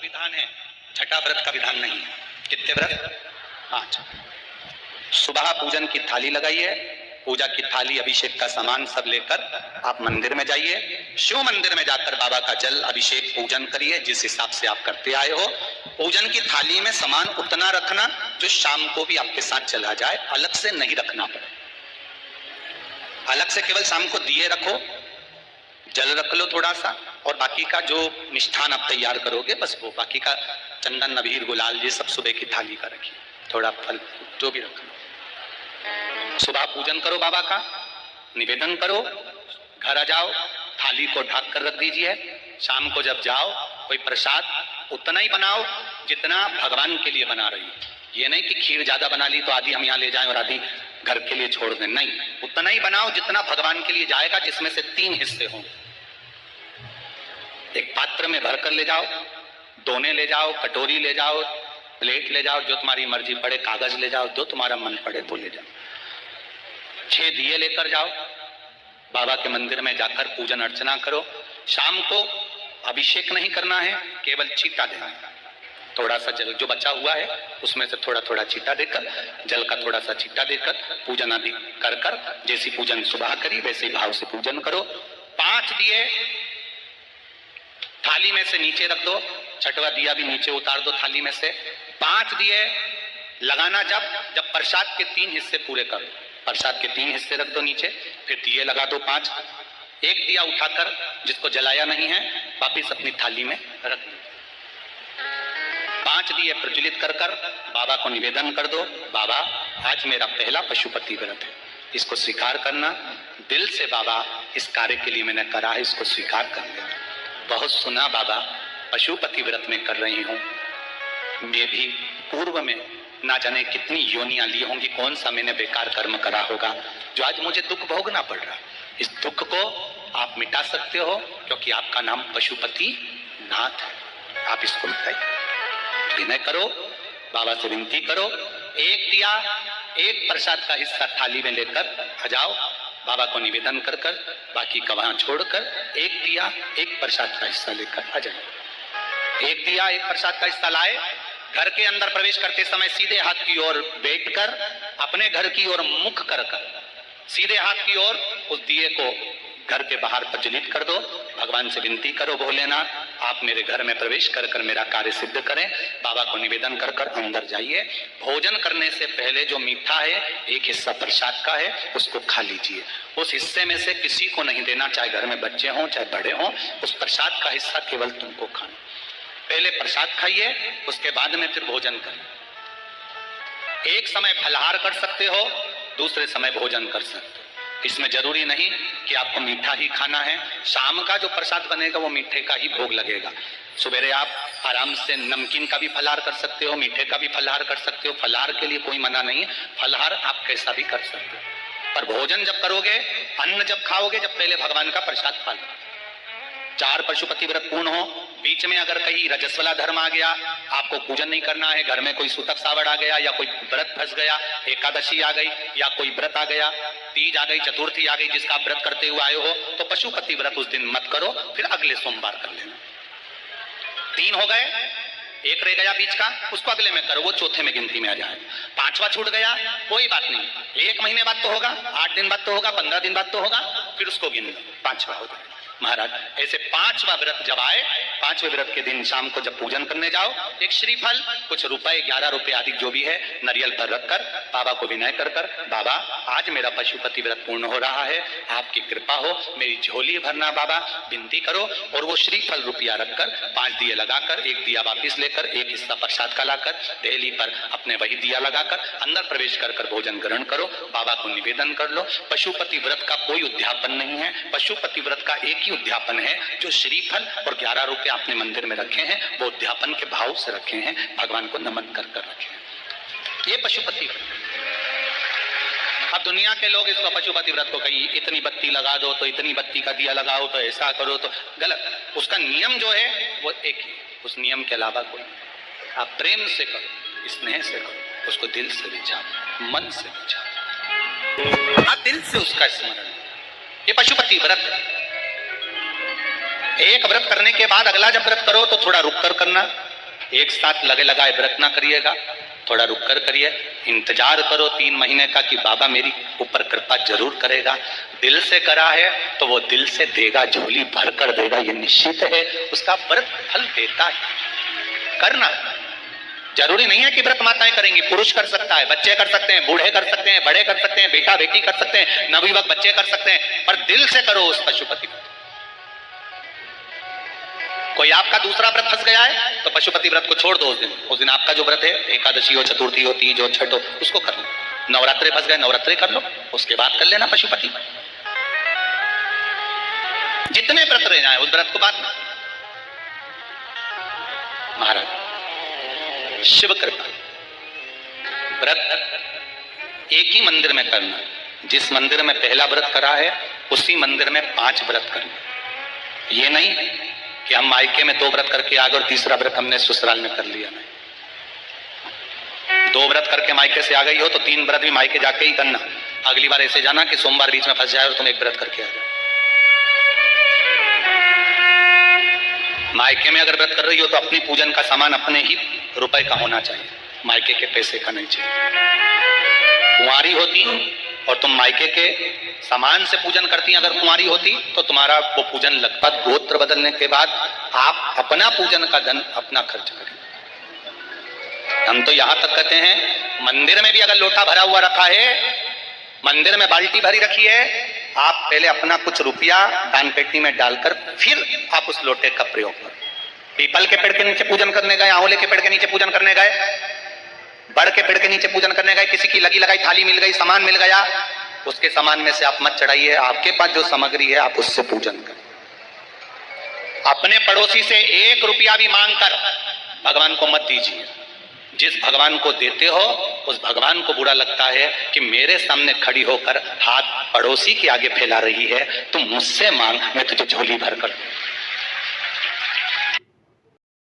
विधान है, छठा व्रत का विधान नहीं है। कितने व्रत? 5। सुबह पूजन की थाली लगाइए, पूजा की थाली, अभिषेक का सामान सब लेकर आप मंदिर में जाइए। शिव मंदिर में जाकर बाबा का जल अभिषेक पूजन करिए जिस हिसाब से आप करते आए हो। पूजन की थाली में सामान उतना रखना जो शाम को भी आपके साथ चला जाए, अलग से नहीं रखना पड़े। अलग से केवल शाम को दिए रखो, जल रख लो थोड़ा सा, और बाकी का जो मिष्ठान आप तैयार करोगे बस वो, बाकी का चंदन अबीर गुलाल ये सब सुबह की थाली का रखिए, थोड़ा फल जो भी रख लो। सुबह पूजन करो, बाबा का निवेदन करो, घर आ जाओ, थाली को ढक कर रख दीजिए। शाम को जब जाओ कोई प्रसाद उतना ही बनाओ जितना भगवान के लिए बना रही है। ये नहीं कि खीर ज्यादा बना ली तो आधी हम यहाँ ले जाएं और आधी घर के लिए छोड़ दें, नहीं, उतना ही बनाओ जितना भगवान के लिए जाएगा, जिसमें से 3 हिस्से हों। एक पात्र में भरकर ले जाओ, दोने ले जाओ, कटोरी ले जाओ, प्लेट ले जाओ, जो तुम्हारी मर्जी पड़े, कागज ले जाओ, जो तुम्हारा मन पड़े तो ले जाओ। 6 दिए लेकर जाओ, बाबा के मंदिर में जाकर पूजन अर्चना करो। शाम को अभिषेक नहीं करना है, केवल चीटा देना है। थोड़ा सा जल जो बचा हुआ है उसमें से थोड़ा थोड़ा चीटा देकर, जल का थोड़ा सा चीटा देकर पूजन आदि कर कर, जैसी पूजन सुबह करी वैसे ही भाव से पूजन करो। 5 दिए थाली में से नीचे रख दो, छठवा दिया भी नीचे उतार दो थाली में से। 5 दिए लगाना जब प्रसाद के 3 हिस्से पूरे कर दो, प्रसाद के 3 हिस्से रख दो नीचे, फिर दिए लगा दो 5। एक दिया उठाकर जिसको जलाया नहीं है वापिस अपनी थाली में रख दो। 5 दिए प्रज्वलित कर कर बाबा को निवेदन कर दो, बाबा आज मेरा पहला पशुपति व्रत है, इसको स्वीकार करना। दिल से बाबा इस कार्य के लिए मैंने करा है, इसको स्वीकार कर लेना। बहुत सुना बाबा पशुपति व्रत में कर रही हूँ, मैं भी पूर्व में ना जाने कितनी योनियां ली होंगी, कौन सा मैंने बेकार कर्म करा होगा जो आज मुझे दुख भोगना पड़ रहा। इस दुख को आप मिटा सकते हो क्योंकि आपका नाम पशुपति नाथ है। आप इसको मिटाइए, विनय करो, बाबा से विनती करो। एक दिया, एक प्रसाद का हिस्सा थाली में लेकर आ जाओ, बाबा को निवेदन कर कर, बाकी का वहां छोड़कर एक दिया एक प्रसाद का हिस्सा लेकर आ जाए। एक दिया एक प्रसाद का हिस्सा लाए, घर के अंदर प्रवेश करते समय सीधे हाथ की ओर बैठकर अपने घर की ओर मुख कर सीधे हाथ की ओर उस दिए को घर के बाहर प्रज्वलित कर दो। भगवान से विनती करो, भोलेनाथ आप मेरे घर में प्रवेश कर कर मेरा कार्य सिद्ध करें। बाबा को निवेदन कर कर अंदर जाइए। भोजन करने से पहले जो मीठा है एक हिस्सा प्रसाद का है उसको खा लीजिए। उस हिस्से में से किसी को नहीं देना, चाहे घर में बच्चे हों चाहे बड़े हों, उस प्रसाद का हिस्सा केवल तुमको खाना। पहले प्रसाद खाइए, उसके बाद में फिर भोजन करिए। एक समय फलाहार कर सकते हो, दूसरे समय भोजन कर सकते हो। इसमें जरूरी नहीं कि आपको मीठा ही खाना है। शाम का जो प्रसाद बनेगा वो मीठे का ही भोग लगेगा। सुबेरे आप आराम से नमकीन का भी फलाहार कर सकते हो, मीठे का भी फलाहार कर सकते हो। फलाहार के लिए कोई मना नहीं है, फलाहार आप कैसा भी कर सकते हो। पर भोजन जब करोगे, अन्न जब खाओगे, जब पहले भगवान का प्रसाद खा लो। 4 पशुपति व्रत पूर्ण हो, बीच में अगर कहीं रजस्वला धर्म आ गया, आपको पूजन नहीं करना है, घर में कोई सूतक सावड़ आ गया या कोई व्रत फंस गया, एकादशी आ गई या कोई व्रत आ गया, तीज आ गई, चतुर्थी आ गई जिसका आप व्रत करते हुए आए हो, तो पशुपति व्रत उस दिन मत करो, फिर अगले सोमवार कर लेना। 3 हो गए, एक रह गया बीच का, उसको अगले में करो, वो चौथे में गिनती में आ जाए। 5वां छूट गया, कोई बात नहीं, 1 महीने बाद तो होगा, 8 दिन बाद तो होगा, 15 दिन बाद तो होगा, फिर उसको गिन लो, 5वां हो गया। महाराज ऐसे 5वां व्रत जब आए, 5वें व्रत के दिन शाम को जब पूजन करने जाओ, एक श्रीफल, कुछ रुपए, 11 रुपए आदि जो भी है, नारियल पर रखकर बाबा को विनय कर कर, बाबा आज मेरा पशुपति व्रत पूर्ण हो रहा है, आपकी कृपा हो, मेरी झोली भरना बाबा, विनती करो। और वो श्रीफल रुपया रखकर 5 दिए लगाकर, एक दिया वापिस लेकर, एक हिस्सा प्रसाद का लाकर देहली पर अपने वही दिया लगाकर अंदर प्रवेश कर कर भोजन ग्रहण करो। बाबा को निवेदन कर लो। पशुपति व्रत का कोई उद्यापन नहीं है, पशुपति व्रत का एक उद्यापन है, जो श्रीफल और 11 रुपए आपने मंदिर में रखे हैं, वो उद्यापन के भाव से रखे हैं, भगवान को नमन कर कर रखे हैं। ये पशुपति व्रत। अब दुनिया के लोग इसको पशुपति व्रत को कहीं इतनी बत्ती लगा दो, तो इतनी बत्ती का दिया लगाओ, तो ऐसा करो, तो गलत। उसका नियम जो है वो एक ही, उस नियम के अलावा कोई। आप प्रेम से करो, स्नेह से करो, उसको दिल से विचारो, मन से विचारो, दिल से उसका स्मरण। ये पशुपति व्रत है। एक व्रत करने के बाद अगला जब व्रत करो तो थोड़ा रुक कर करना, एक साथ लगे लगाए व्रत ना करिएगा, थोड़ा रुक कर करिए, इंतजार करो 3 महीने का कि बाबा मेरी ऊपर कृपा जरूर करेगा। दिल से करा है तो वो दिल से देगा, झोली भर कर देगा, ये निश्चित है। उसका व्रत फल देता है। करना जरूरी नहीं है कि व्रत माताएं करेंगी, पुरुष कर सकता है, बच्चे कर सकते हैं, बूढ़े कर सकते हैं, बड़े कर सकते हैं, बेटा बेटी कर सकते हैं, नवयुवक बच्चे कर सकते हैं, पर दिल से करो उस पशुपति व्रत। कोई आपका दूसरा व्रत फंस गया है तो पशुपति व्रत को छोड़ दो। उस दिन आपका जो व्रत है, एकादशी हो, चतुर्थी हो, तीज हो, छठ हो, उसको कर लो। नवरात्रे फंस गए, नवरात्रे कर लो, उसके बाद कर लेना पशुपति। जितने व्रत रह जाए उस व्रत को बाद में। महाराज शिव कृपा, व्रत एक ही मंदिर में करना। जिस मंदिर में पहला व्रत करा है उसी मंदिर में 5 व्रत करना। ये नहीं कि हम मायके में 2 व्रत करके आ गए और तीसरा व्रत हमने ससुराल में कर लिया। नहीं, 2 व्रत करके मायके से आ गई हो तो 3 व्रत भी मायके जाके ही करना। अगली बार ऐसे जाना कि सोमवार बीच में फंस जाए और तुम 1 व्रत करके आ जाओ। मायके में अगर व्रत कर रही हो तो अपनी पूजन का सामान अपने ही रुपए का होना चाहिए, मायके के पैसे का नहीं चाहिए। कुंवारी होती और तुम मायके के सामान से पूजन करती, अगर कुंवारी होती तो तुम्हारा वो पूजन लगभग गोत्र बदलने के बाद आप अपना पूजन का धन अपना खर्च करें। हम तो यहां तक कहते हैं मंदिर में भी अगर लोटा भरा हुआ रखा है, मंदिर में बाल्टी भरी रखी है, आप पहले अपना कुछ रुपया दान पेटी में डालकर फिर आप उस लोटे का प्रयोग करो। पीपल के पेड़ के नीचे पूजन करने गए, आंवले के पेड़ के नीचे पूजन करने गए, बड़ के पेड़ के नीचे पूजन करने गए, किसी की लगी लगाई थाली मिल गई, सामान मिल गया, उसके सामान में से आप मत चढ़ाइए। आपके पास जो सामग्री है आप उससे पूजन करें। अपने पड़ोसी से 1 रुपया भी मांगकर भगवान को मत दीजिए। जिस भगवान को देते हो उस भगवान को बुरा लगता है कि मेरे सामने खड़ी होकर हाथ पड़ोसी के आगे फैला रही है, तुम मुझसे मांग, मैं तुझे झोली भर कर दूं।